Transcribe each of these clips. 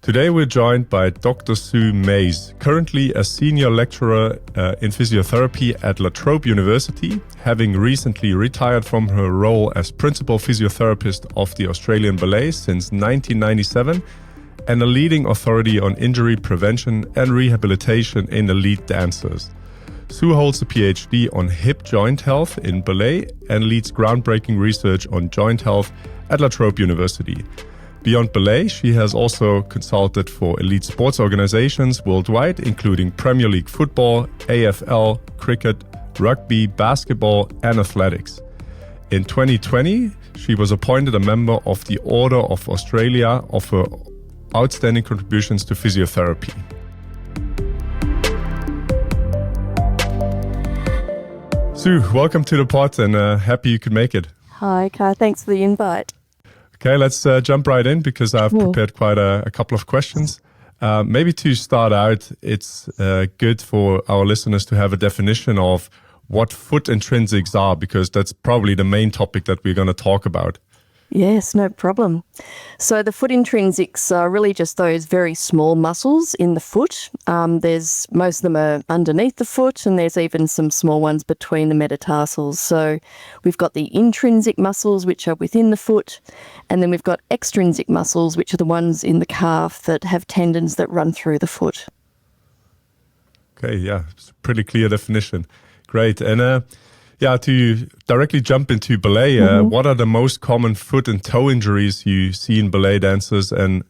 Today we're joined by Dr. Sue Mays, currently a senior lecturer in physiotherapy at Trobe University, having recently retired from her role as principal physiotherapist of the Australian Ballet since 1997, and a leading authority on injury prevention and rehabilitation in elite dancers. Sue holds a PhD on hip joint health in Ballet and leads groundbreaking research on joint health at Trobe University. Beyond Ballet, she has also consulted for elite sports organizations worldwide, including Premier League football, AFL, cricket, rugby, basketball, and athletics. In 2020, she was appointed a member of the Order of Australia for her outstanding contributions to physiotherapy. Sue, welcome to the pod, and happy you could make it. Hi, Kai. Thanks for the invite. Okay, let's jump right in because I've prepared quite a couple of questions. Maybe to start out, it's good for our listeners to have a definition of what foot intrinsics are, because that's probably the main topic that we're going to talk about. Yes, no problem. So the foot intrinsics are really just those very small muscles in the foot. Most of them are underneath the foot, and there's even some small ones between the metatarsals. So we've got the intrinsic muscles, which are within the foot, and then we've got extrinsic muscles, which are the ones in the calf that have tendons that run through the foot. Okay, yeah, it's a pretty clear definition. Great. And to directly jump into ballet, what are the most common foot and toe injuries you see in ballet dancers, and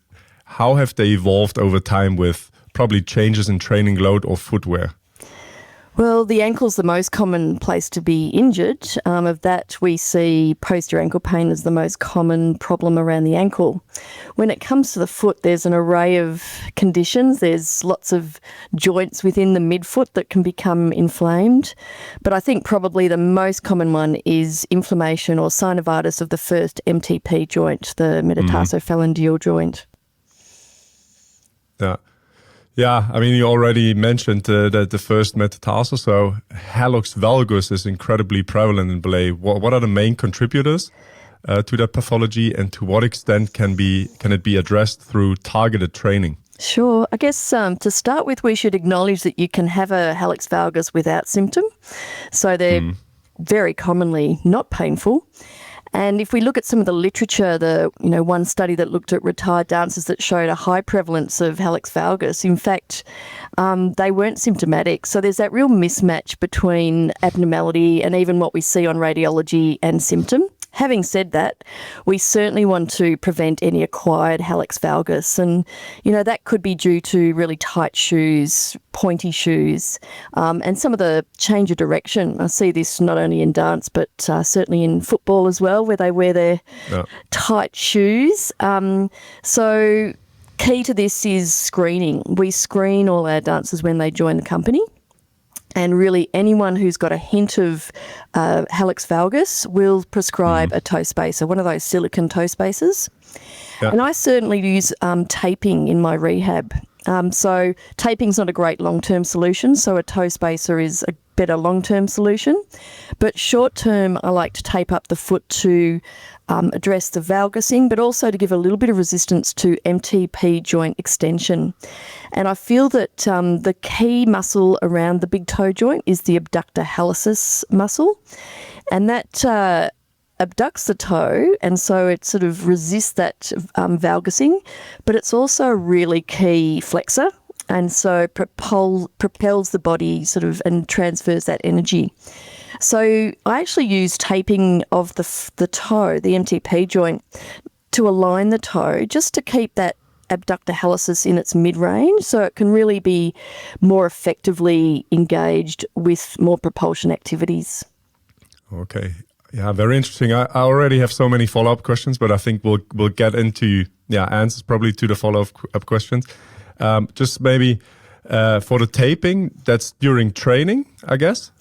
how have they evolved over time with probably changes in training load or footwear? Well, the ankle's the most common place to be injured. Of that, we see posterior ankle pain as the most common problem around the ankle. When it comes to the foot, there's an array of conditions. There's lots of joints within the midfoot that can become inflamed. But I think probably the most common one is inflammation or synovitis of the first MTP joint, the metatarsophalangeal joint. Yeah, I mean, you already mentioned that the first metatarsal, so Hallux Valgus is incredibly prevalent in ballet. What are the main contributors to that pathology, and to what extent can it be addressed through targeted training? Sure. I guess to start with, we should acknowledge that you can have a Hallux Valgus without symptom. So they're very commonly not painful. And if we look at some of the literature, one study that looked at retired dancers that showed a high prevalence of Hallux Valgus, in fact, they weren't symptomatic. So there's that real mismatch between abnormality and even what we see on radiology and symptom. Having said that, we certainly want to prevent any acquired Hallux Valgus. And, that could be due to really tight shoes, pointy shoes, and some of the change of direction. I see this not only in dance, but certainly in football as well, where they wear their tight shoes. So key to this is screening. We screen all our dancers when they join the company. And really anyone who's got a hint of Hallux Valgus will prescribe a toe spacer, one of those silicone toe spacers. Yeah. And I certainly use taping in my rehab. So taping's not a great long-term solution, so a toe spacer is a better long-term solution. But short-term, I like to tape up the foot to address the valgusing, but also to give a little bit of resistance to MTP joint extension. And I feel that the key muscle around the big toe joint is the Abductor Hallucis muscle, and that abducts the toe, and so it sort of resists that valgusing, but it's also a really key flexor, and so propels the body sort of and transfers that energy. So I actually use taping of the toe, the MTP joint, to align the toe just to keep that Abductor Hallucis in its mid-range, so it can really be more effectively engaged with more propulsion activities. Okay. Yeah, very interesting. I already have so many follow-up questions, but I think we'll get into answers probably to the follow-up questions. Just maybe for the taping, that's during training, I guess.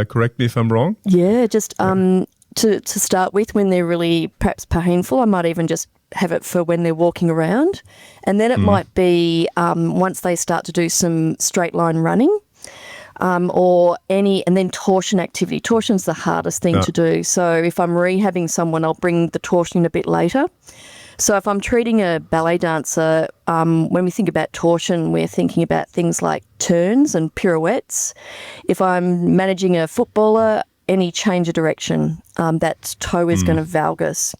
Correct me if I'm wrong. Yeah, just to start with, when they're really perhaps painful, I might even just have it for when they're walking around. And then it might be once they start to do some straight line running, and then torsion activity. Torsion's the hardest thing to do. So if I'm rehabbing someone, I'll bring the torsion in a bit later. So if I'm treating a ballet dancer, when we think about torsion, we're thinking about things like turns and pirouettes. If I'm managing a footballer, any change of direction, that toe is going to valgus.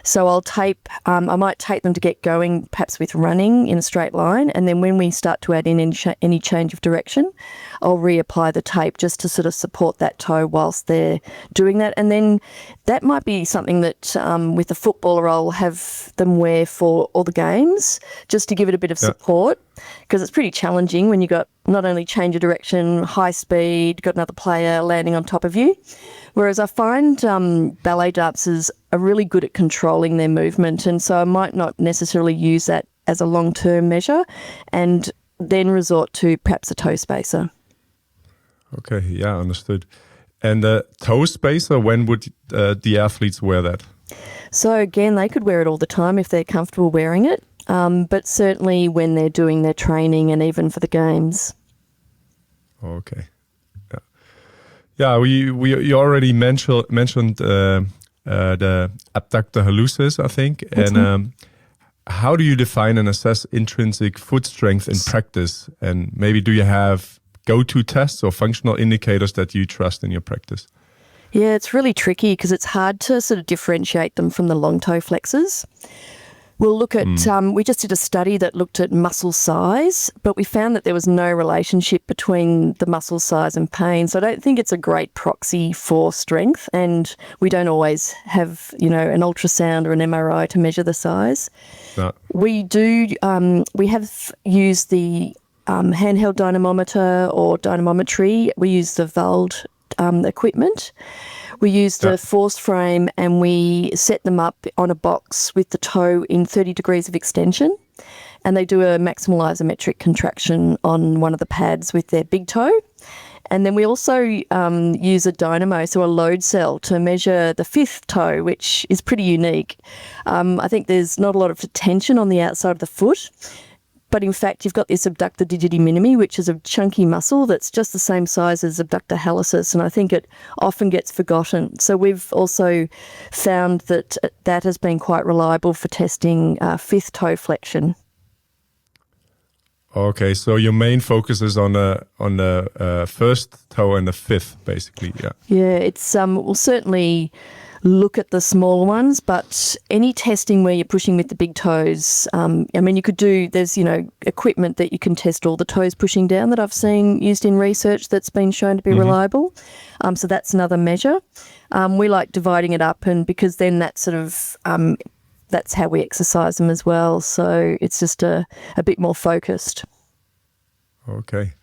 So I'll tape, I might tape them to get going, perhaps with running in a straight line. And then when we start to add in any change of direction, I'll reapply the tape just to sort of support that toe whilst they're doing that. And then that might be something that with a footballer, I'll have them wear for all the games just to give it a bit of support, because it's pretty challenging when you've got not only change of direction, high speed, got another player landing on top of you. Whereas I find ballet dancers are really good at controlling their movement, and so I might not necessarily use that as a long-term measure and then resort to perhaps a toe spacer. Okay, yeah, understood. And toe spacer, when would the athletes wear that? So again, they could wear it all the time if they're comfortable wearing it, but certainly when they're doing their training and even for the games. Okay. Yeah, we already mentioned the Abductor Hallucis, I think. And how do you define and assess intrinsic foot strength in practice? And maybe do you have go-to tests or functional indicators that you trust in your practice? Yeah, it's really tricky because it's hard to sort of differentiate them from the long toe flexors. We'll look at, we just did a study that looked at muscle size, but we found that there was no relationship between the muscle size and pain. So I don't think it's a great proxy for strength, and we don't always have, an ultrasound or an MRI to measure the size. No. We have used the handheld dynamometer or dynamometry. We use the Vald equipment. We use the force frame and we set them up on a box with the toe in 30 degrees of extension, and they do a maximal isometric contraction on one of the pads with their big toe. And then we also use a dynamo, so a load cell, to measure the fifth toe, which is pretty unique. I think there's not a lot of tension on the outside of the foot, but in fact, you've got this abductor digiti minimi, which is a chunky muscle that's just the same size as abductor hallucis, and I think it often gets forgotten. So we've also found that that has been quite reliable for testing fifth toe flexion. Okay, so your main focus is on the first toe and the fifth, basically, yeah. Yeah, it's we'll certainly look at the smaller ones, but any testing where you're pushing with the big toes, you could do, there's, equipment that you can test all the toes pushing down that I've seen used in research that's been shown to be reliable. So that's another measure. We like dividing it up, and because then that sort of, that's how we exercise them as well. So it's just a bit more focused. Okay.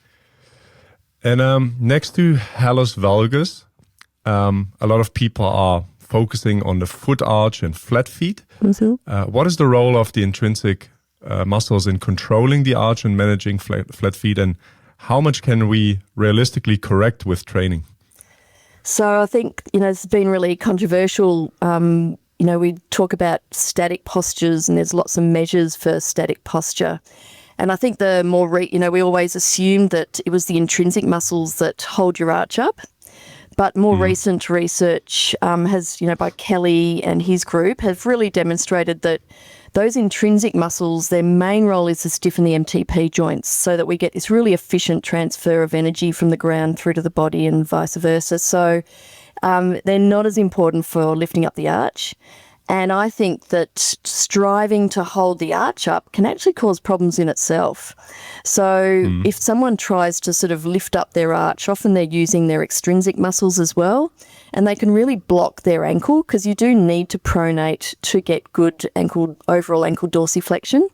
And next to Hallux Valgus, a lot of people are focusing on the foot arch and flat feet. What is the role of the intrinsic muscles in controlling the arch and managing flat feet, and how much can we realistically correct with training? So I think, it's been really controversial. We talk about static postures, and there's lots of measures for static posture. And I think the more, we always assumed that it was the intrinsic muscles that hold your arch up. But more recent research has, by Kelly and his group, have really demonstrated that those intrinsic muscles, their main role is to stiffen the MTP joints so that we get this really efficient transfer of energy from the ground through to the body and vice versa. So they're not as important for lifting up the arch. And I think that striving to hold the arch up can actually cause problems in itself. So if someone tries to sort of lift up their arch, often they're using their extrinsic muscles as well, and they can really block their ankle, because you do need to pronate to get good overall ankle dorsiflexion.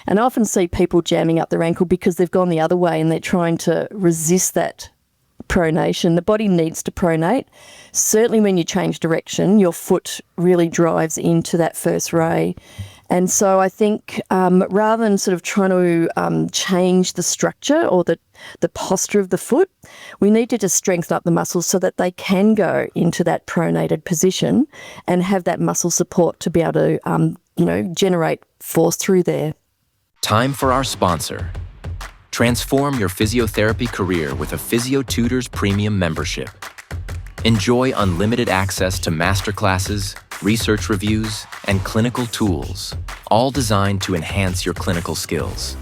And I often see people jamming up their ankle because they've gone the other way and they're trying to resist that pronation. The body needs to pronate. Certainly when you change direction, your foot really drives into that first ray. And so I think rather than sort of trying to change the structure or the posture of the foot, we need to just strengthen up the muscles so that they can go into that pronated position and have that muscle support to be able to, generate force through there. Time for our sponsor. Transform your physiotherapy career with a Physiotutors premium membership. Enjoy unlimited access to masterclasses, research reviews, and clinical tools, all designed to enhance your clinical skills.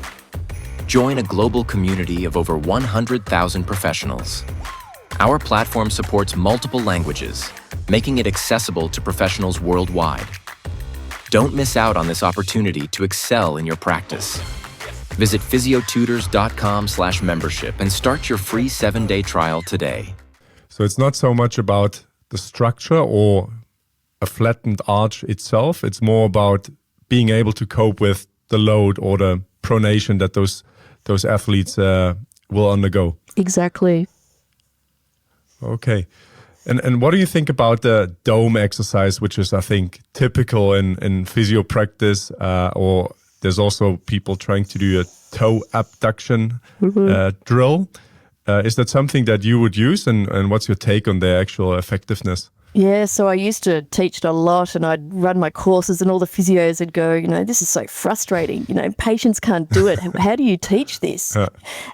Join a global community of over 100,000 professionals. Our platform supports multiple languages, making it accessible to professionals worldwide. Don't miss out on this opportunity to excel in your practice. Visit physiotutors.com/membership and start your free 7-day trial today. So it's not so much about the structure or a flattened arch itself. It's more about being able to cope with the load or the pronation that those athletes will undergo. Exactly. Okay. And what do you think about the dome exercise, which is, I think, typical in physio practice, or there's also people trying to do a toe abduction drill. Is that something that you would use, and what's your take on their actual effectiveness? Yeah, so I used to teach it a lot, and I'd run my courses, and all the physios would go, this is so frustrating. Patients can't do it. How do you teach this?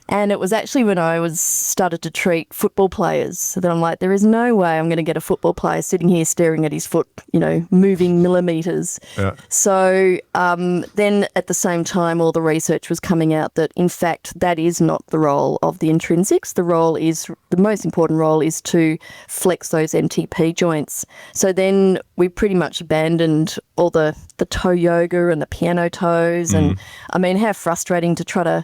And it was actually when I started to treat football players that I'm like, there is no way I'm going to get a football player sitting here staring at his foot, moving millimetres. Yeah. So then at the same time, all the research was coming out that, in fact, that is not the role of the intrinsics. The most important role is to flex those MTP joints. So then we pretty much abandoned all the toe yoga and the piano toes. And how frustrating to try to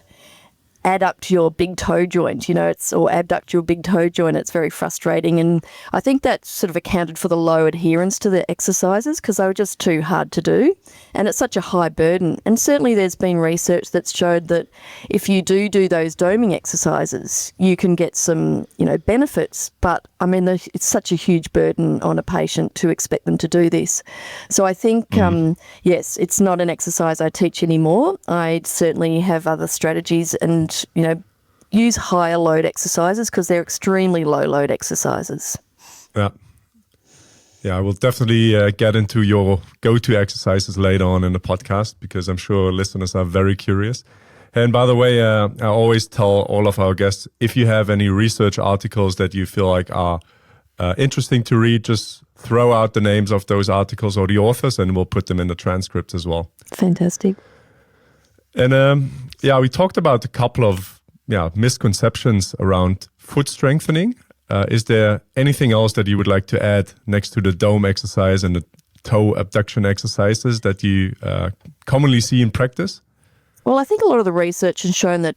adduct your big toe joint, or abduct your big toe joint. It's very frustrating. And I think that sort of accounted for the low adherence to the exercises because they were just too hard to do. And it's such a high burden. And certainly there's been research that's showed that if you do those doming exercises, you can get some, benefits. But it's such a huge burden on a patient to expect them to do this. So I think, yes, it's not an exercise I teach anymore. I certainly have other strategies and use higher load exercises because they're extremely low load exercises. Yeah. Yeah, I will definitely get into your go-to exercises later on in the podcast because I'm sure listeners are very curious. And by the way, I always tell all of our guests, if you have any research articles that you feel like are interesting to read, just throw out the names of those articles or the authors and we'll put them in the transcript as well. Fantastic. And we talked about a couple of misconceptions around foot strengthening. Is there anything else that you would like to add next to the dome exercise and the toe abduction exercises that you commonly see in practice? Well, I think a lot of the research has shown that,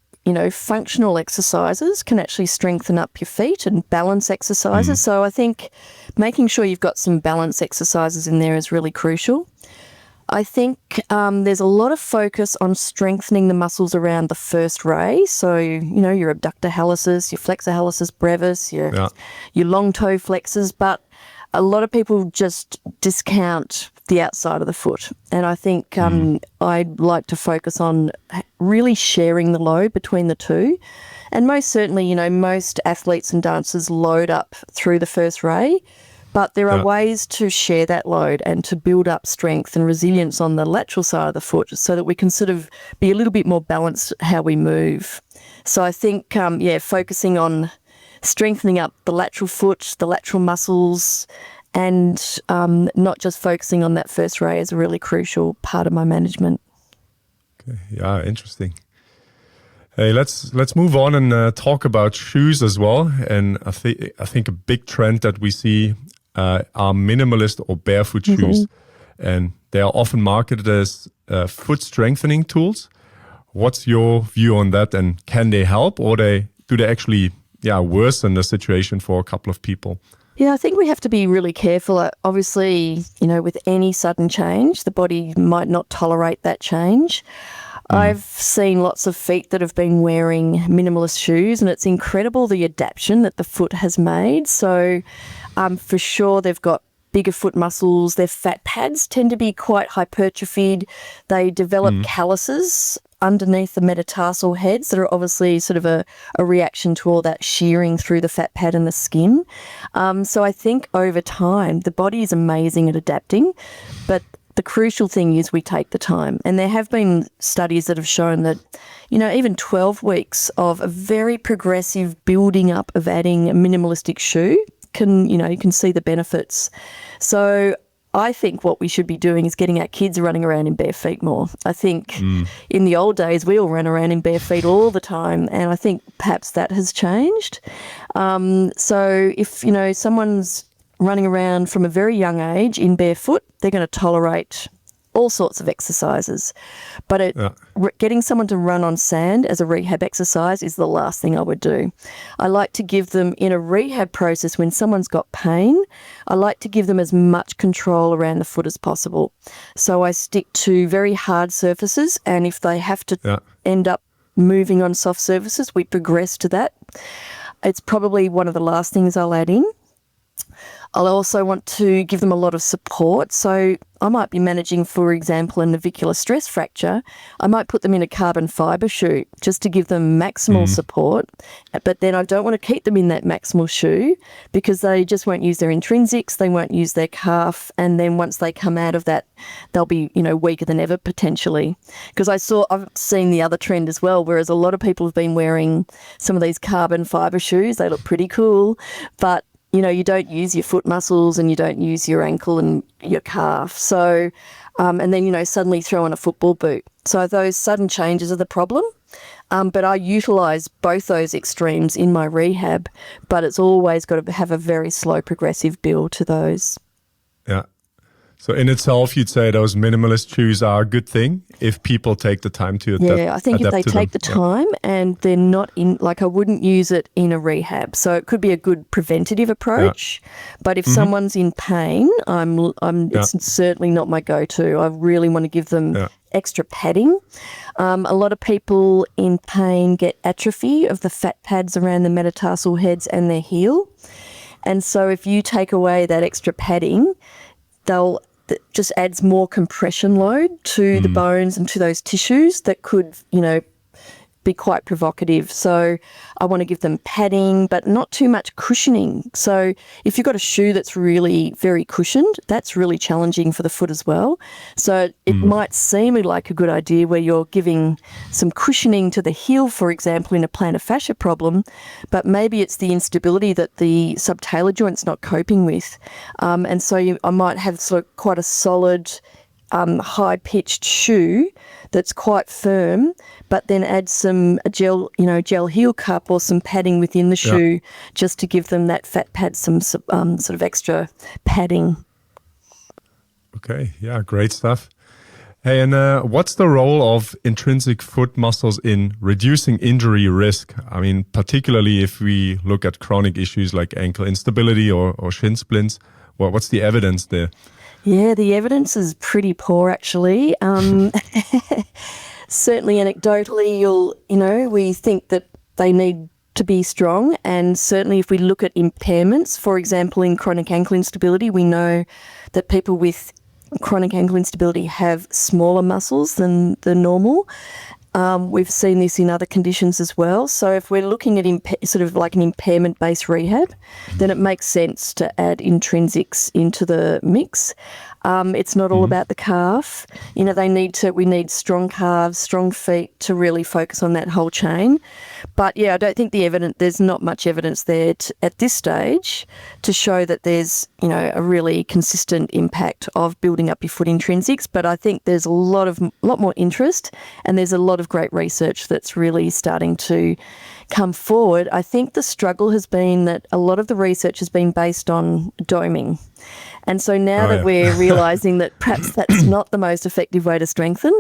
functional exercises can actually strengthen up your feet and balance exercises. So I think making sure you've got some balance exercises in there is really crucial. I think there's a lot of focus on strengthening the muscles around the first ray. So, your abductor hallucis, your flexor hallucis brevis, your long toe flexors. But a lot of people just discount the outside of the foot. And I think I'd like to focus on really sharing the load between the two. And most certainly, most athletes and dancers load up through the first ray. But there are ways to share that load and to build up strength and resilience on the lateral side of the foot so that we can sort of be a little bit more balanced how we move. So I think, focusing on strengthening up the lateral foot, the lateral muscles, and not just focusing on that first ray is a really crucial part of my management. Okay. Yeah, interesting. Hey, let's move on and talk about shoes as well. And I think a big trend that we see are minimalist or barefoot shoes, and they are often marketed as foot strengthening tools. What's your view on that? And can they help, or do they actually worsen the situation for a couple of people? Yeah, I think we have to be really careful. Obviously, with any sudden change, the body might not tolerate that change. I've seen lots of feet that have been wearing minimalist shoes, and it's incredible the adaptation that the foot has made. So for sure, they've got bigger foot muscles. Their fat pads tend to be quite hypertrophied. They develop calluses underneath the metatarsal heads that are obviously sort of a reaction to all that shearing through the fat pad and the skin. So I think over time, the body is amazing at adapting, but the crucial thing is we take the time. And there have been studies that have shown that, even 12 weeks of a very progressive building up of adding a minimalistic shoe you can see the benefits. So I think what we should be doing is getting our kids running around in bare feet more. I think in the old days, we all ran around in bare feet all the time, and I think perhaps that has changed. So if, someone's running around from a very young age in barefoot, they're going to tolerate all sorts of exercises. But getting someone to run on sand as a rehab exercise is the last thing I would do. I like to give them, in a rehab process, when someone's got pain, I like to give them as much control around the foot as possible. So I stick to very hard surfaces, and if they have to end up moving on soft surfaces, we progress to that. It's probably one of the last things I'll add in. I'll also want to give them a lot of support. So I might be managing, for example, a navicular stress fracture. I might put them in a carbon fibre shoe just to give them maximal support. But then I don't want to keep them in that maximal shoe because they just won't use their intrinsics, they won't use their calf, and then once they come out of that, they'll be, weaker than ever potentially. Because I've seen the other trend as well, whereas a lot of people have been wearing some of these carbon fibre shoes. They look pretty cool, but you don't use your foot muscles and you don't use your ankle and your calf. So, and then, suddenly throw on a football boot. So those sudden changes are the problem. But I utilise both those extremes in my rehab, but it's always got to have a very slow progressive build to those. Yeah. So in itself, you'd say those minimalist shoes are a good thing if people take the time to adapt. Yeah, I think if they take the time and they're not in, I wouldn't use it in a rehab. So it could be a good preventative approach. But if someone's in pain, it's certainly not my go-to. I really want to give them extra padding. A lot of people in pain get atrophy of the fat pads around the metatarsal heads and their heel. And so if you take away that extra padding, that just adds more compression load to the bones and to those tissues that could, be quite provocative. So I want to give them padding, but not too much cushioning. So if you've got a shoe that's really very cushioned, that's really challenging for the foot as well. So it might seem like a good idea where you're giving some cushioning to the heel, for example, in a plantar fascia problem, but maybe it's the instability that the subtalar joint's not coping with. And so I might have sort of quite a solid, high-pitched shoe that's quite firm, but then add a gel heel cup or some padding within the shoe just to give them that fat pad, some sort of extra padding. Okay, yeah, great stuff. Hey, and what's the role of intrinsic foot muscles in reducing injury risk? I mean, particularly if we look at chronic issues like ankle instability or shin splints. What's the evidence there? Yeah, the evidence is pretty poor, actually. Certainly anecdotally, we think that they need to be strong. And certainly if we look at impairments, for example, in chronic ankle instability, we know that people with chronic ankle instability have smaller muscles than the normal. We've seen this in other conditions as well. So if we're looking at sort of like an impairment-based rehab, then it makes sense to add intrinsics into the mix. It's not all about the calf. We need strong calves, strong feet to really focus on that whole chain. But yeah, I don't think there's not much evidence there at this stage to show that there's, a really consistent impact of building up your foot intrinsics. But I think there's a lot more interest, and there's a lot of great research that's really starting to come forward. I think the struggle has been that a lot of the research has been based on doming. And so now that we're realising that perhaps that's not the most effective way to strengthen,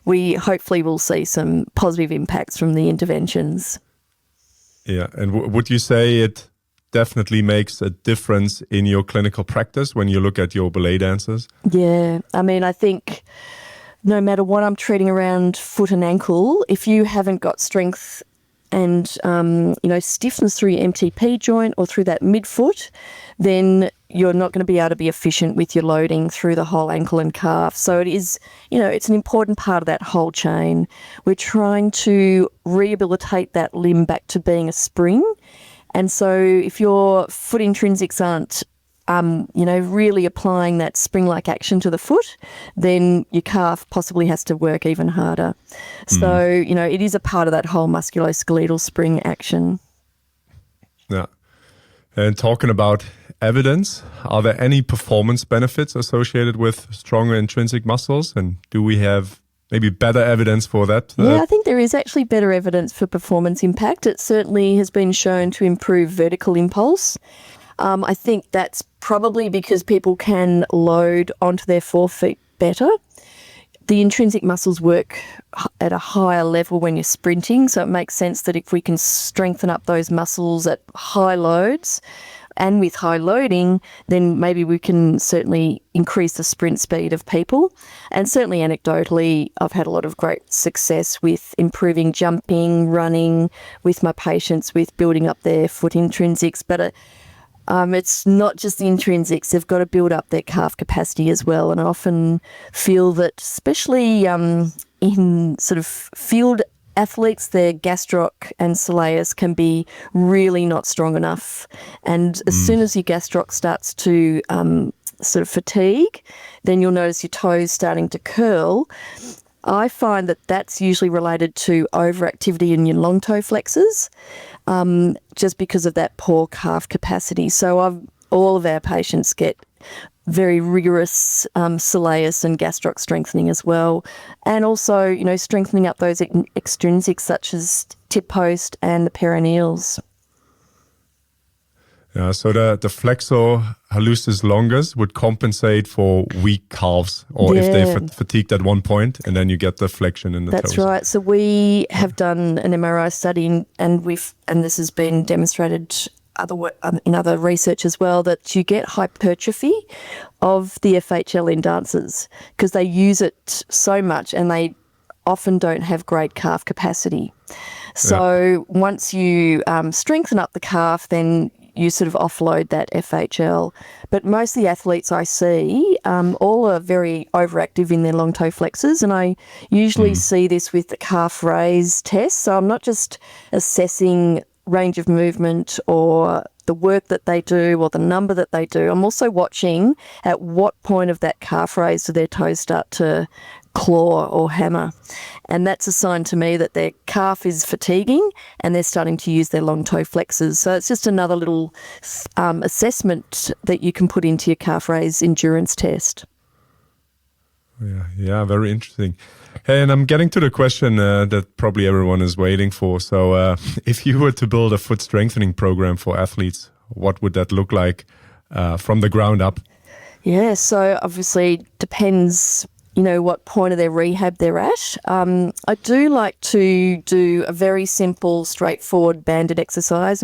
we hopefully will see some positive impacts from the interventions. Yeah, and would you say it definitely makes a difference in your clinical practice when you look at your ballet dancers? Yeah, I mean, I think no matter what I'm treating around foot and ankle, if you haven't got strength and stiffness through your MTP joint or through that midfoot, then you're not going to be able to be efficient with your loading through the whole ankle and calf. So it is, it's an important part of that whole chain. We're trying to rehabilitate that limb back to being a spring. And so if your foot intrinsics aren't really applying that spring-like action to the foot, then your calf possibly has to work even harder. So, it is a part of that whole musculoskeletal spring action. Yeah. And talking about evidence, are there any performance benefits associated with stronger intrinsic muscles? And do we have maybe better evidence for that? Yeah, I think there is actually better evidence for performance impact. It certainly has been shown to improve vertical impulse. I think that's probably because people can load onto their forefeet better. The intrinsic muscles work at a higher level when you're sprinting, so it makes sense that if we can strengthen up those muscles at high loads and with high loading, then maybe we can certainly increase the sprint speed of people. And certainly anecdotally, I've had a lot of great success with improving jumping, running with my patients, with building up their foot intrinsics. But it's not just the intrinsics. They've got to build up their calf capacity as well. And I often feel that, especially in sort of field athletes, their gastroc and soleus can be really not strong enough. And as soon as your gastroc starts to sort of fatigue, then you'll notice your toes starting to curl. I find that that's usually related to overactivity in your long toe flexors, just because of that poor calf capacity. So all of our patients get very rigorous soleus and gastroc strengthening as well, and also, strengthening up those extrinsics such as tip post and the peroneals. Yeah, so the flexor hallucis longus would compensate for weak calves, or if they fatigued at one point, and then you get the flexion in the toes. That's right. So we have done an MRI study, and this has been demonstrated in other research as well, that you get hypertrophy of the FHL in dancers because they use it so much and they often don't have great calf capacity. So once you strengthen up the calf, then you sort of offload that FHL. But most of the athletes I see, all are very overactive in their long toe flexors, and I usually see this with the calf raise test. So I'm not just assessing range of movement or the work that they do or the number that they do. I'm also watching at what point of that calf raise do their toes start to claw or hammer. And that's a sign to me that their calf is fatiguing and they're starting to use their long toe flexors. So it's just another little assessment that you can put into your calf raise endurance test. Yeah, very interesting. Hey, and I'm getting to the question that probably everyone is waiting for. So if you were to build a foot strengthening program for athletes, what would that look like from the ground up? Yeah, so obviously depends, what point of their rehab they're at. I do like to do a very simple, straightforward banded exercise.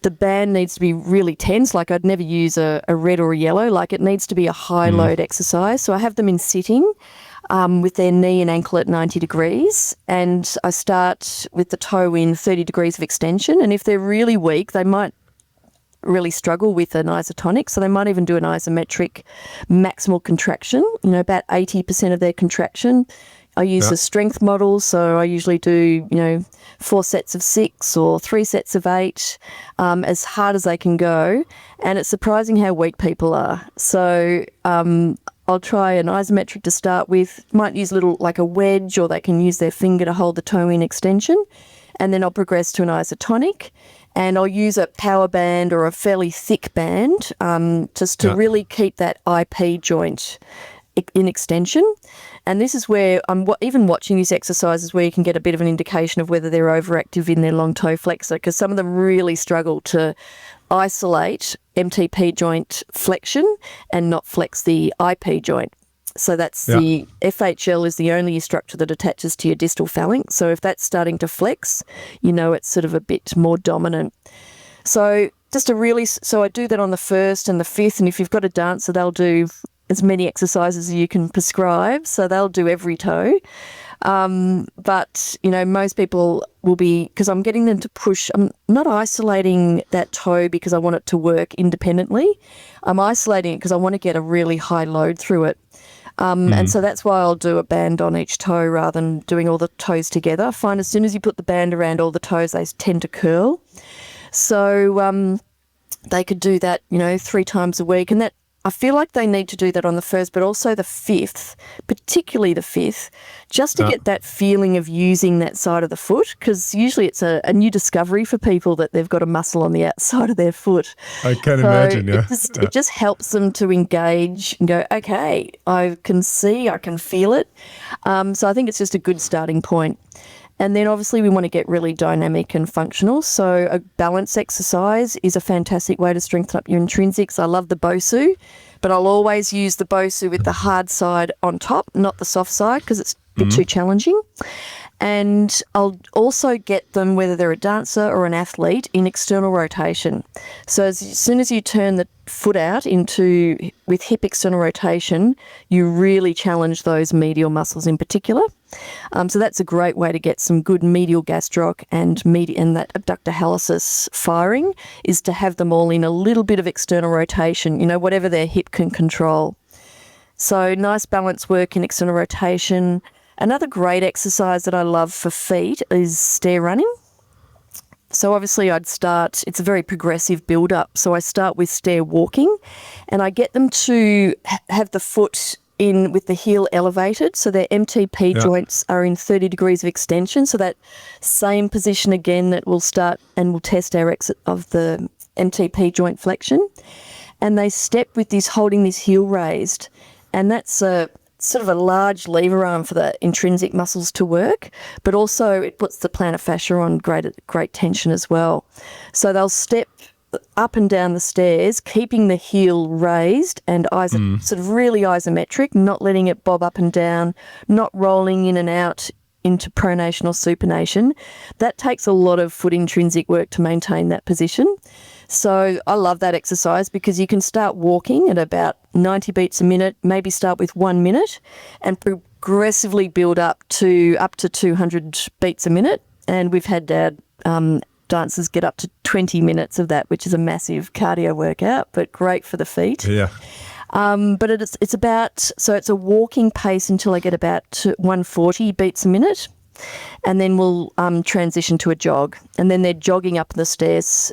The band needs to be really tense. Like I'd never use a red or a yellow. Like it needs to be a high load exercise. So I have them in sitting with their knee and ankle at 90 degrees. And I start with the toe in 30 degrees of extension. And if they're really weak, they might really struggle with an isotonic. So they might even do an isometric maximal contraction, about 80% of their contraction. I use a strength model, so I usually do, 4 sets of 6 or 3 sets of 8, as hard as they can go. And it's surprising how weak people are. So I'll try an isometric to start with, might use a little like a wedge, or they can use their finger to hold the toe in extension. And then I'll progress to an isotonic. And I'll use a power band or a fairly thick band just to really keep that IP joint in extension. And this is where I'm even watching these exercises where you can get a bit of an indication of whether they're overactive in their long toe flexor, because some of them really struggle to isolate MTP joint flexion and not flex the IP joint. So that's the FHL is the only structure that attaches to your distal phalanx. So if that's starting to flex, it's sort of a bit more dominant. So so I do that on the 1st and the 5th, and if you've got a dancer, they'll do as many exercises as you can prescribe. So they'll do every toe. But, most people will be, because I'm getting them to push, I'm not isolating that toe because I want it to work independently. I'm isolating it because I want to get a really high load through it. And so that's why I'll do a band on each toe rather than doing all the toes together. I find as soon as you put the band around all the toes, they tend to curl. So they could do that, 3 times a week. And that I feel like they need to do that on the first, but also the fifth, particularly the fifth, just to get that feeling of using that side of the foot, because usually it's a new discovery for people that they've got a muscle on the outside of their foot. I can imagine, yeah. It just helps them to engage and go, okay, I can see, I can feel it. So I think it's just a good starting point. And then obviously we want to get really dynamic and functional. So a balance exercise is a fantastic way to strengthen up your intrinsics. I love the Bosu, but I'll always use the Bosu with the hard side on top, not the soft side, because it's a bit too challenging. And I'll also get them, whether they're a dancer or an athlete, in external rotation. So as soon as you turn the foot out with hip external rotation, you really challenge those medial muscles in particular. So that's a great way to get some good medial gastroc and that abductor hallucis firing, is to have them all in a little bit of external rotation, whatever their hip can control. So nice balance work in external rotation. Another great exercise that I love for feet is stair running. So obviously it's a very progressive build-up. So I start with stair walking, and I get them to have the foot in with the heel elevated, so their MTP joints are in 30 degrees of extension. So that same position again that will start and will test our exit of the MTP joint flexion. And they step with holding this heel raised, and that's a sort of a large lever arm for the intrinsic muscles to work, but also it puts the plantar fascia on great tension as well. So they'll step up and down the stairs, keeping the heel raised and sort of really isometric, not letting it bob up and down, not rolling in and out into pronation or supination. That takes a lot of foot intrinsic work to maintain that position. So I love that exercise because you can start walking at about 90 beats a minute, maybe start with 1 minute and progressively build up to 200 beats a minute. And we've had dancers get up to 20 minutes of that, which is a massive cardio workout, but great for the feet. Yeah. But it's a walking pace until I get about 140 beats a minute. And then we'll transition to a jog. And then they're jogging up the stairs,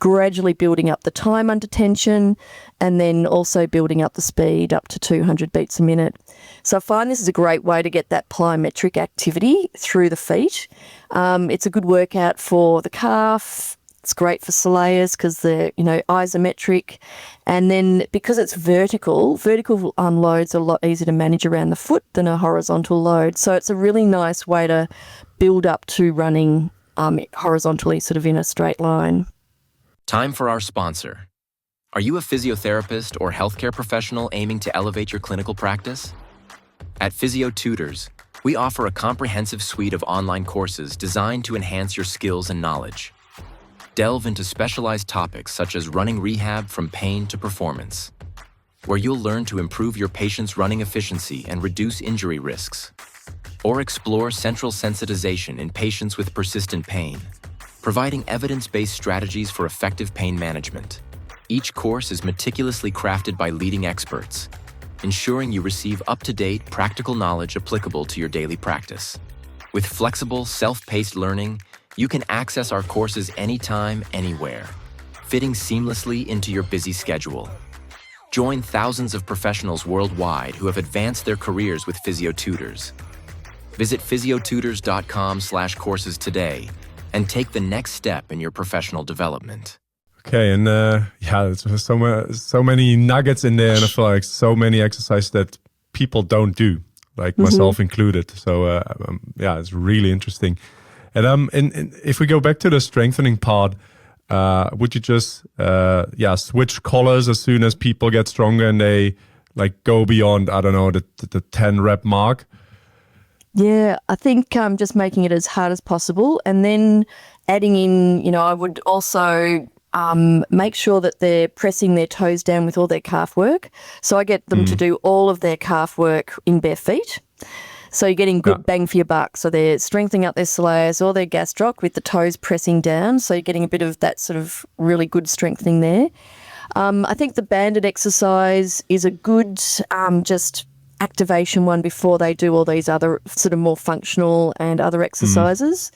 gradually building up the time under tension, and then also building up the speed up to 200 beats a minute. So I find this is a great way to get that plyometric activity through the feet. It's a good workout for the calf. It's great for soleus because they're, isometric. And then because it's vertical loads are a lot easier to manage around the foot than a horizontal load. So it's a really nice way to build up to running horizontally, sort of in a straight line. Time for our sponsor. Are you a physiotherapist or healthcare professional aiming to elevate your clinical practice? At Physiotutors, we offer a comprehensive suite of online courses designed to enhance your skills and knowledge. Delve into specialized topics such as running rehab from pain to performance, where you'll learn to improve your patient's running efficiency and reduce injury risks. Or explore central sensitization in patients with persistent pain, providing evidence-based strategies for effective pain management. Each course is meticulously crafted by leading experts, ensuring you receive up-to-date practical knowledge applicable to your daily practice. With flexible, self-paced learning, you can access our courses anytime, anywhere, fitting seamlessly into your busy schedule. Join thousands of professionals worldwide who have advanced their careers with Physiotutors. Visit physiotutors.com/courses today and take the next step in your professional development. Okay, and there's so many nuggets in there, and I feel like so many exercises that people don't do, like myself included. So it's really interesting. And if we go back to the strengthening part, would you just switch collars as soon as people get stronger and they like go beyond, I don't know, the 10 rep mark? Yeah, I think just making it as hard as possible, and then adding in, I would also make sure that they're pressing their toes down with all their calf work. So I get them to do all of their calf work in bare feet. So you're getting good bang for your buck. So they're strengthening up their soleus or their gastroc with the toes pressing down. So you're getting a bit of that sort of really good strengthening there. I think the banded exercise is a good just activation one before they do all these other sort of more functional and other exercises.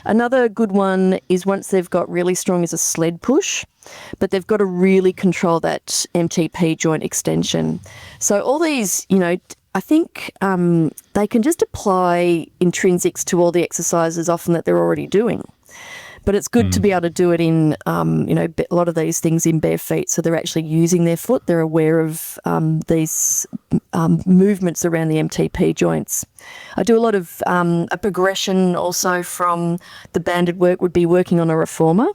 Another good one is once they've got really strong is a sled push, but they've got to really control that MTP joint extension. So all these, I think they can just apply intrinsics to all the exercises often that they're already doing. But it's good to be able to do it in, a lot of these things in bare feet. So they're actually using their foot. They're aware of these movements around the MTP joints. I do a lot of a progression also from the banded work would be working on a reformer.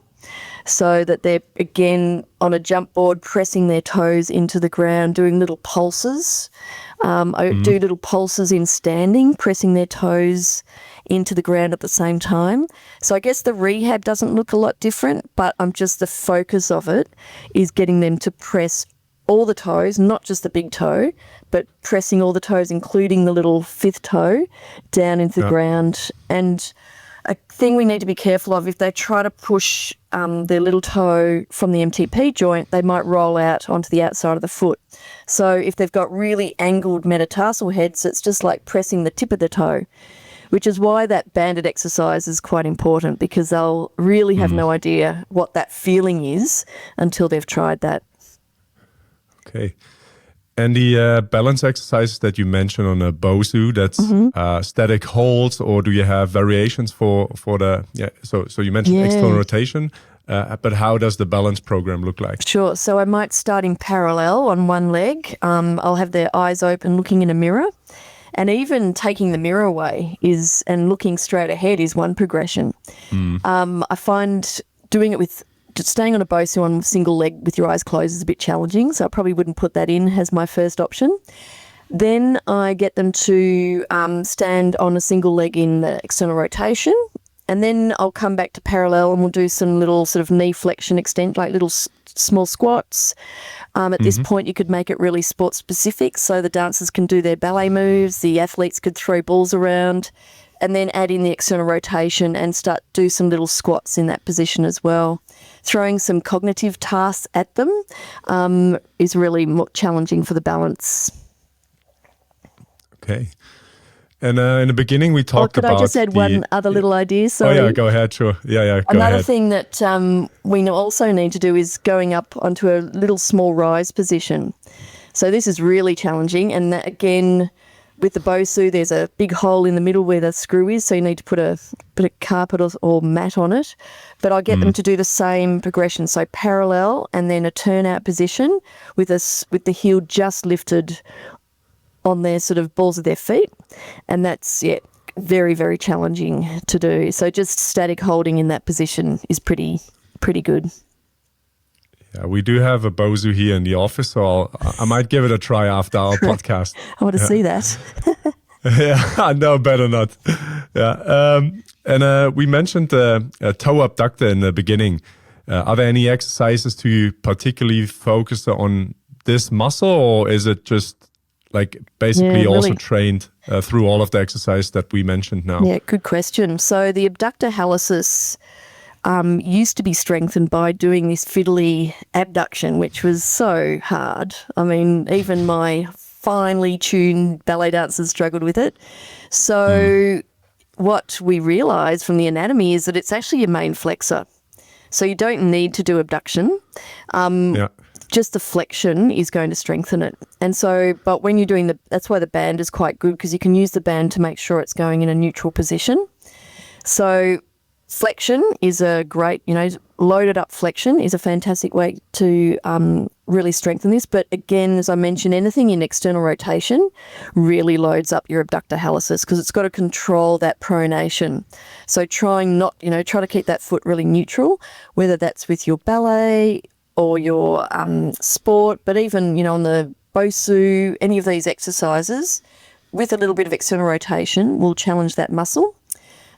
So that they're, again, on a jump board, pressing their toes into the ground, doing little pulses. I do little pulses in standing, pressing their toes into the ground at the same time. So I guess the rehab doesn't look a lot different, but the focus of it is getting them to press all the toes, not just the big toe, but pressing all the toes, including the little fifth toe, down into the ground. And a thing we need to be careful of, if they try to push their little toe from the MTP joint, they might roll out onto the outside of the foot. So if they've got really angled metatarsal heads, it's just like pressing the tip of the toe, which is why that banded exercise is quite important, because they'll really have no idea what that feeling is until they've tried that. Okay. And the balance exercises that you mentioned on a BOSU, that's static holds, or do you have variations for the, so you mentioned external rotation, but how does the balance program look like? Sure. So I might start in parallel on one leg. I'll have their eyes open looking in a mirror. And even taking the mirror away and looking straight ahead is one progression. I find doing it with just staying on a BOSU on single leg with your eyes closed is a bit challenging, so I probably wouldn't put that in as my first option. Then I get them to stand on a single leg in the external rotation, and then I'll come back to parallel and we'll do some little sort of knee flexion extent, like little small squats. At this point, you could make it really sport specific, so the dancers can do their ballet moves, the athletes could throw balls around, and then add in the external rotation and do some little squats in that position as well. Throwing some cognitive tasks at them is really more challenging for the balance. Okay. And in the beginning, we talked about... Could I just add one other little idea? Sorry. Oh, yeah, go ahead, sure. Go Another ahead. thing that we also need to do is going up onto a little small rise position. So this is really challenging. And that, again, with the BOSU, there's a big hole in the middle where the screw is, so you need to put a bit of carpet or mat on it. But I get them to do the same progression, so parallel and then a turnout position with the heel just lifted on their sort of balls of their feet. And that's, very, very challenging to do. So just static holding in that position is pretty good. Yeah, we do have a BOSU here in the office, so I might give it a try after our podcast. I want to see that. Yeah, no, better not. Yeah, and we mentioned a toe abductor in the beginning. Are there any exercises to particularly focus on this muscle, or is it just like basically also trained through all of the exercise that we mentioned now? Yeah, good question. So the Abductor Hallucis used to be strengthened by doing this fiddly abduction, which was so hard. I mean, even my finely tuned ballet dancers struggled with it. So what we realised from the anatomy is that it's actually your main flexor. So you don't need to do abduction. Just the flexion is going to strengthen it. And so, but when you're doing that's why the band is quite good, because you can use the band to make sure it's going in a neutral position. So flexion is a great, loaded up flexion is a fantastic way to really strengthen this. But again, as I mentioned, anything in external rotation really loads up your abductor hallucis, because it's got to control that pronation. So try to keep that foot really neutral, whether that's with your ballet or your sport, but even, on the BOSU, any of these exercises with a little bit of external rotation will challenge that muscle.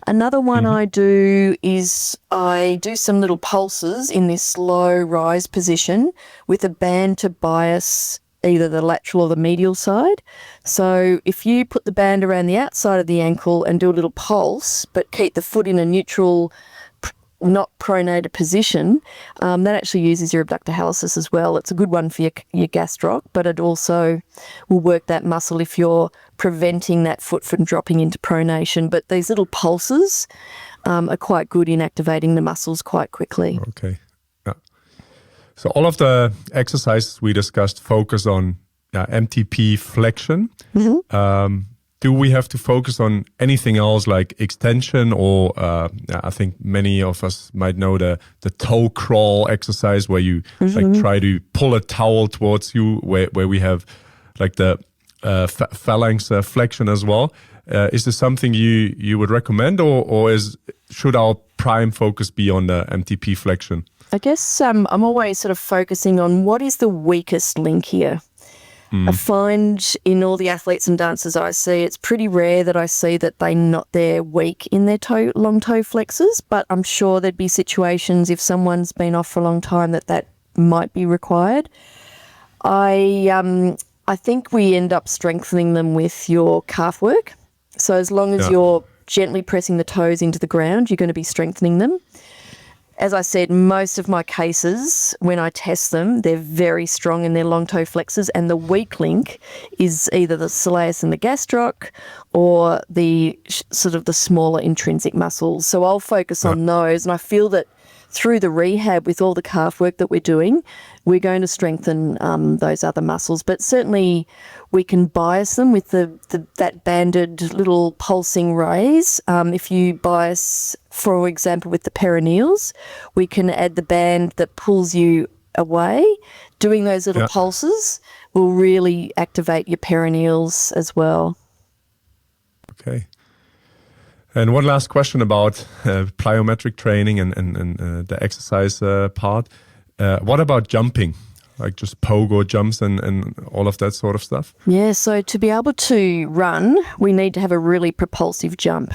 Another one I do is I do some little pulses in this slow rise position with a band to bias either the lateral or the medial side. So if you put the band around the outside of the ankle and do a little pulse, but keep the foot in a neutral, not pronated position, that actually uses your abductor hallucis as well. It's a good one for your gastroc, but it also will work that muscle if you're preventing that foot from dropping into pronation. But these little pulses are quite good in activating the muscles quite quickly. Okay. Yeah. So all of the exercises we discussed focus on MTP flexion. Do we have to focus on anything else like extension or I think many of us might know the toe crawl exercise where you like try to pull a towel towards you where we have like the phalanx flexion as well. Is this something you would recommend or should our prime focus be on the MTP flexion? I guess I'm always sort of focusing on what is the weakest link here. I find in all the athletes and dancers I see, it's pretty rare that I see that they're weak in their long toe flexors, but I'm sure there'd be situations if someone's been off for a long time that might be required. I think we end up strengthening them with your calf work. So as long as you're gently pressing the toes into the ground, you're going to be strengthening them. As I said, most of my cases, when I test them, they're very strong in their long toe flexors, and the weak link is either the soleus and the gastroc or the sort of the smaller intrinsic muscles. So I'll focus on those, and I feel that through the rehab with all the calf work that we're doing, we're going to strengthen those other muscles. But certainly we can bias them with that banded little pulsing rays. If you bias, for example, with the perineals, we can add the band that pulls you away. Doing those little pulses will really activate your perineals as well. Okay. And one last question about plyometric training and the exercise part. What about jumping? Like just pogo jumps and all of that sort of stuff? Yeah, so to be able to run, we need to have a really propulsive jump.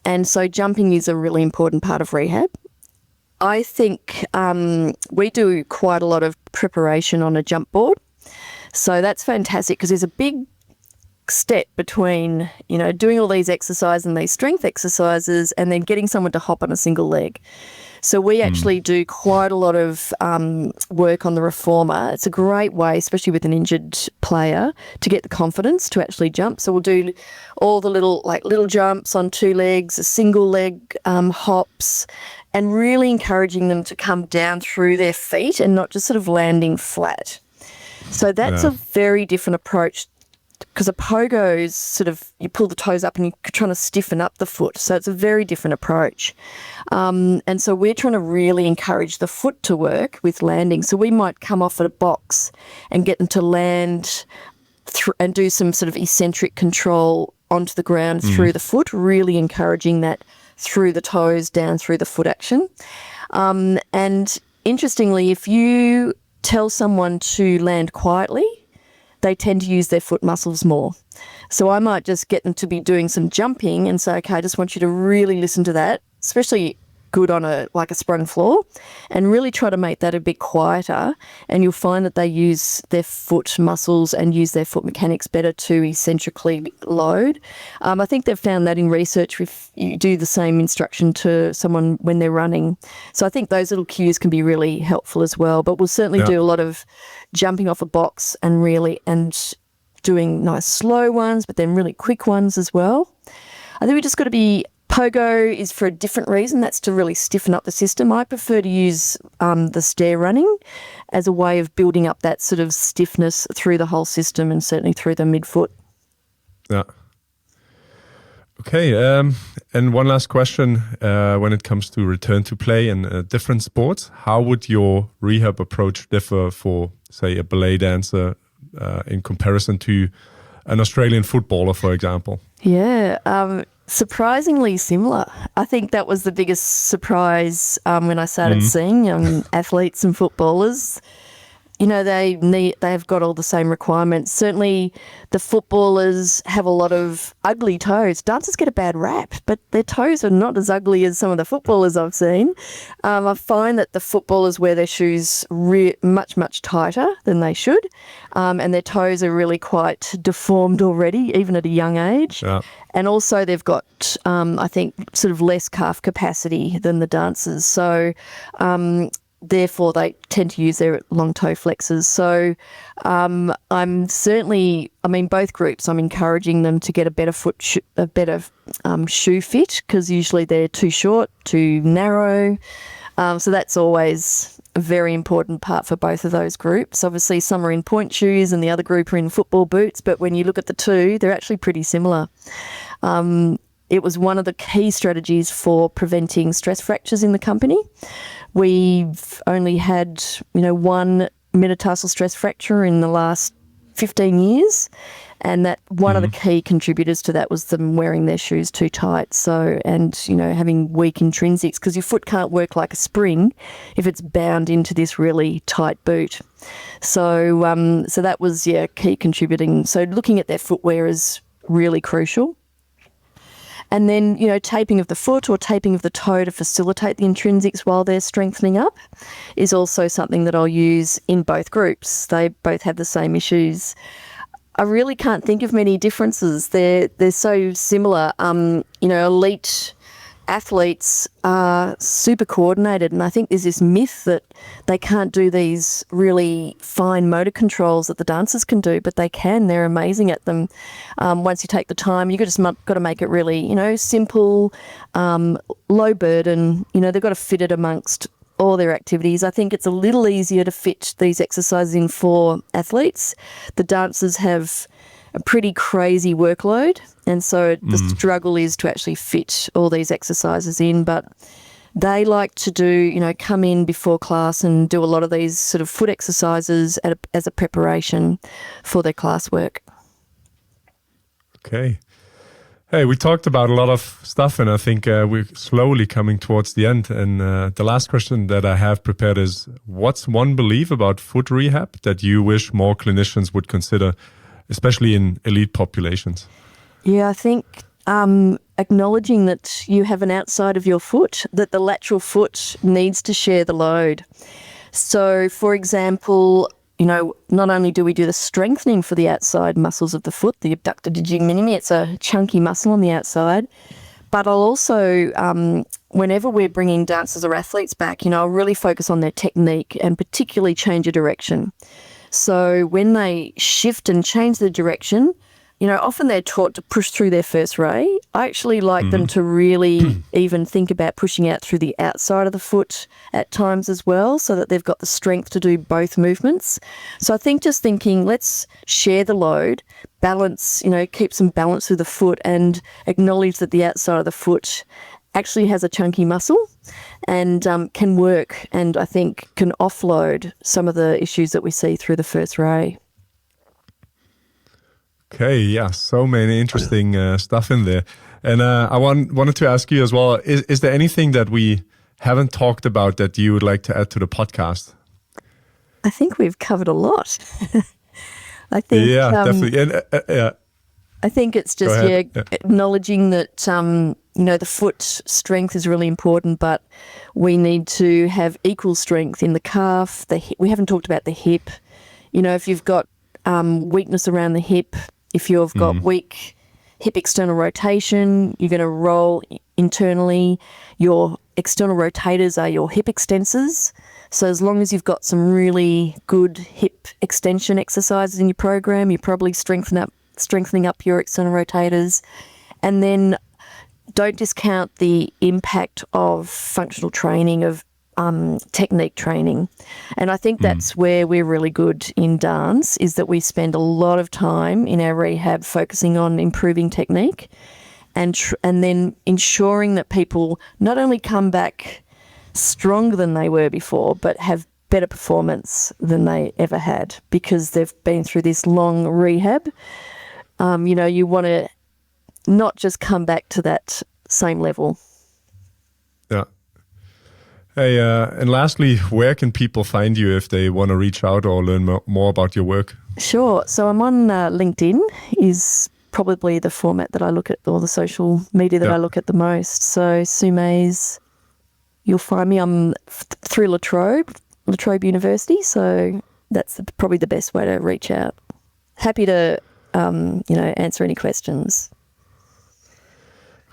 And so jumping is a really important part of rehab. I think we do quite a lot of preparation on a jump board. So that's fantastic because there's a big step between, doing all these exercises and these strength exercises and then getting someone to hop on a single leg. So we actually do quite a lot of work on the reformer. It's a great way, especially with an injured player, to get the confidence to actually jump. So we'll do all the little jumps on two legs, a single leg hops, and really encouraging them to come down through their feet and not just sort of landing flat. So that's a very different approach, because a pogo is sort of, you pull the toes up and you're trying to stiffen up the foot. So it's a very different approach. And so we're trying to really encourage the foot to work with landing. So we might come off at a box and get them to land and do some sort of eccentric control onto the ground through the foot, really encouraging that through the toes, down through the foot action. And interestingly, if you tell someone to land quietly, they tend to use their foot muscles more. So I might just get them to be doing some jumping and say, okay, I just want you to really listen to that, especially good on a sprung floor, and really try to make that a bit quieter. And you'll find that they use their foot muscles and use their foot mechanics better to eccentrically load. I think they've found that in research if you do the same instruction to someone when they're running. So I think those little cues can be really helpful as well. But we'll certainly do a lot of jumping off a box and doing nice slow ones, but then really quick ones as well. I think we just got to be... Pogo is for a different reason. That's to really stiffen up the system. I prefer to use the stair running as a way of building up that sort of stiffness through the whole system and certainly through the midfoot. Yeah. Okay. And one last question. When it comes to return to play and different sports, how would your rehab approach differ for, say, a ballet dancer in comparison to an Australian footballer, for example? Yeah. Surprisingly similar. I think that was the biggest surprise when I started seeing athletes and footballers. They've got all the same requirements. Certainly the footballers have a lot of ugly toes. Dancers get a bad rap, but their toes are not as ugly as some of the footballers I've seen. I find that the footballers wear their shoes much, much tighter than they should, and their toes are really quite deformed already, even at a young age. Yeah. And also they've got, I think, sort of less calf capacity than the dancers. So therefore they tend to use their long toe flexors. So I'm certainly, both groups, I'm encouraging them to get a better shoe fit, because usually they're too short, too narrow. So that's always a very important part for both of those groups. Obviously, some are in point shoes and the other group are in football boots, but when you look at the two, they're actually pretty similar. It was one of the key strategies for preventing stress fractures in the company. We've only had, one metatarsal stress fracture in the last 15 years, and that one of the key contributors to that was them wearing their shoes too tight. So, and, having weak intrinsics, because your foot can't work like a spring if it's bound into this really tight boot. So, so that was, key contributing. So looking at their footwear is really crucial. And then, taping of the foot or taping of the toe to facilitate the intrinsics while they're strengthening up is also something that I'll use in both groups. They both have the same issues. I really can't think of many differences. They're so similar. Elite athletes are super coordinated, and I think there's this myth that they can't do these really fine motor controls that the dancers can do, but they can. They're amazing at them. Once you take the time, you've just got to make it really, simple, low burden. They've got to fit it amongst all their activities. I think it's a little easier to fit these exercises in for athletes. The dancers have a pretty crazy workload, and so the struggle is to actually fit all these exercises in. But they like to do, come in before class and do a lot of these sort of foot exercises as a preparation for their classwork. Okay. Hey, we talked about a lot of stuff, and I think we're slowly coming towards the end. And the last question that I have prepared is, what's one belief about foot rehab that you wish more clinicians would consider, especially in elite populations? Yeah, I think acknowledging that you have an outside of your foot, that the lateral foot needs to share the load. So, for example, not only do we do the strengthening for the outside muscles of the foot, the abductor digit minimi, it's a chunky muscle on the outside, but I'll also, whenever we're bringing dancers or athletes back, I'll really focus on their technique and particularly change of direction. So when they shift and change the direction, often they're taught to push through their first ray. I actually like them to really even think about pushing out through the outside of the foot at times as well, so that they've got the strength to do both movements. So I think just thinking, let's share the load, balance, keep some balance through the foot, and acknowledge that the outside of the foot actually has a chunky muscle and can work, and I think can offload some of the issues that we see through the first ray. Okay, yeah, so many interesting stuff in there. And I wanted to ask you as well, is there anything that we haven't talked about that you would like to add to the podcast? I think we've covered a lot. I think, definitely. And, I think it's just acknowledging that the foot strength is really important, but we need to have equal strength in the calf. We haven't talked about the hip. If you've got weakness around the hip, if you've got weak hip external rotation, you're going to roll internally. Your external rotators are your hip extensors. So as long as you've got some really good hip extension exercises in your program, you're probably strengthening up your external rotators. And then don't discount the impact of functional training, of technique training. And I think that's where we're really good in dance, is that we spend a lot of time in our rehab focusing on improving technique and then ensuring that people not only come back stronger than they were before, but have better performance than they ever had, because they've been through this long rehab. You want to not just come back to that same level. Yeah. Hey, and lastly, where can people find you if they want to reach out or learn more about your work? Sure. So I'm on LinkedIn, is probably the format that I look at, or the social media that I look at the most. So Sue Mays, you'll find me. I'm through La Trobe University. So that's probably the best way to reach out. Happy to, answer any questions.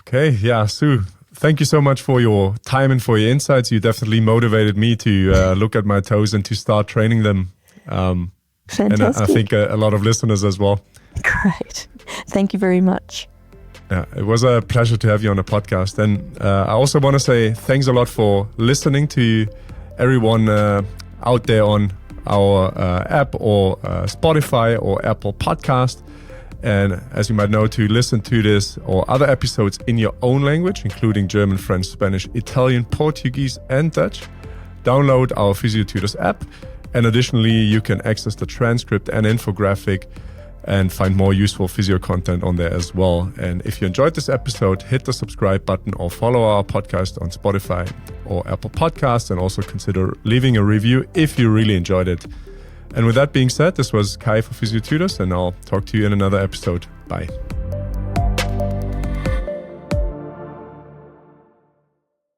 Okay. Yeah, Sue, thank you so much for your time and for your insights. You definitely motivated me to look at my toes and to start training them. Fantastic. And I think a lot of listeners as well. Great. Thank you very much. Yeah, it was a pleasure to have you on the podcast. And I also want to say thanks a lot for listening to everyone out there on our app or Spotify or Apple Podcast. And as you might know, to listen to this or other episodes in your own language, including German, French, Spanish, Italian, Portuguese, and Dutch, download our Physiotutors app. And additionally, you can access the transcript and infographic and find more useful physio content on there as well. And if you enjoyed this episode, hit the subscribe button or follow our podcast on Spotify or Apple Podcasts, and also consider leaving a review if you really enjoyed it. And with that being said, this was Kai for Physiotutors, and I'll talk to you in another episode. Bye.